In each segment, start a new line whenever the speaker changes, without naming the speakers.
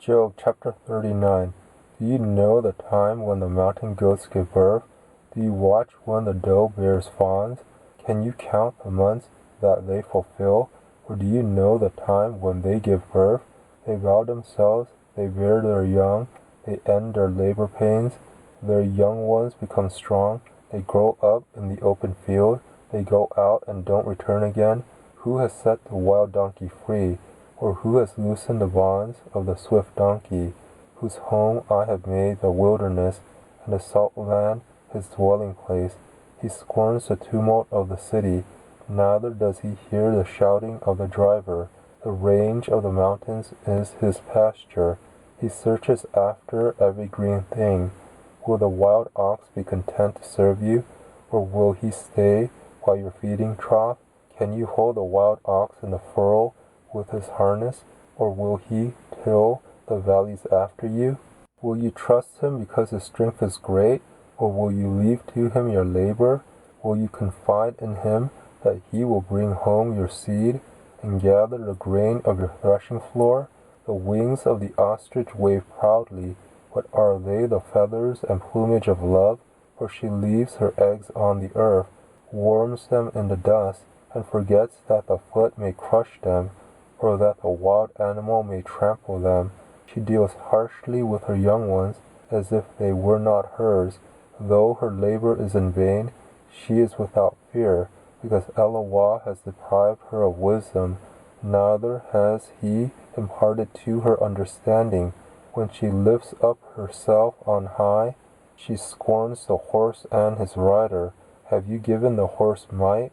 Job chapter 39. Do you know the time when the mountain goats give birth? Do you watch when the doe bears fawns? Can you count the months that they fulfill? Or do you know the time when they give birth? They bow themselves, they bear their young, they end their labor pains. Their young ones become strong, they grow up in the open field, they go out and don't return again. Who has set the wild donkey free? Or who has loosened the bonds of the swift donkey, whose home I have made the wilderness, and the salt land his dwelling place? He scorns the tumult of the city, neither does he hear the shouting of the driver. The range of the mountains is his pasture. He searches after every green thing. Will the wild ox be content to serve you, or will he stay while you're feeding trough? Can you hold the wild ox in the furrow with his harness, or will he till the valleys after you? Will you trust him because his strength is great, or will you leave to him your labor? Will you confide in him that he will bring home your seed and gather the grain of your threshing floor? The wings of the ostrich wave proudly. What are they, the feathers and plumage of love? For she leaves her eggs on the earth, warms them in the dust, and forgets that the foot may crush them, or that the wild animal may trample them. She deals harshly with her young ones, as if they were not hers. Though her labor is in vain, she is without fear, because Elohah has deprived her of wisdom, neither has he imparted to her understanding. When she lifts up herself on high, she scorns the horse and his rider. Have you given the horse might?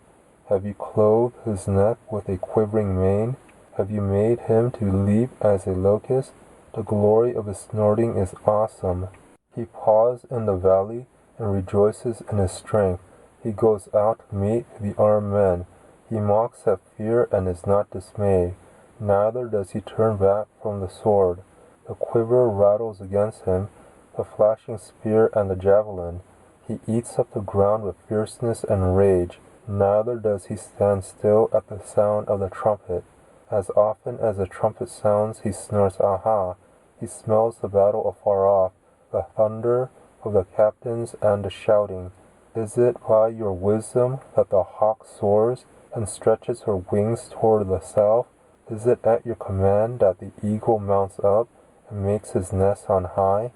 Have you clothed his neck with a quivering mane? Have you made him to leap as a locust? The glory of his snorting is awesome. He paws in the valley and rejoices in his strength. He goes out to meet the armed men. He mocks at fear and is not dismayed. Neither does he turn back from the sword. The quiver rattles against him, the flashing spear and the javelin. He eats up the ground with fierceness and rage. Neither does he stand still at the sound of the trumpet. As often as the trumpet sounds, he snores, Aha! He smells the battle afar off, the thunder of the captains and the shouting. Is it by your wisdom that the hawk soars and stretches her wings toward the south? Is it at your command that the eagle mounts up and makes his nest on high?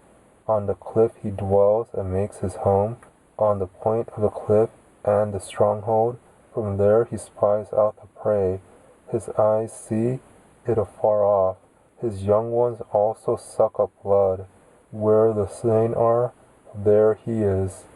On the cliff he dwells and makes his home, on the point of the cliff and the stronghold. From there he spies out the prey. His eyes see it afar off. His young ones also suck up blood. Where the slain are, there he is.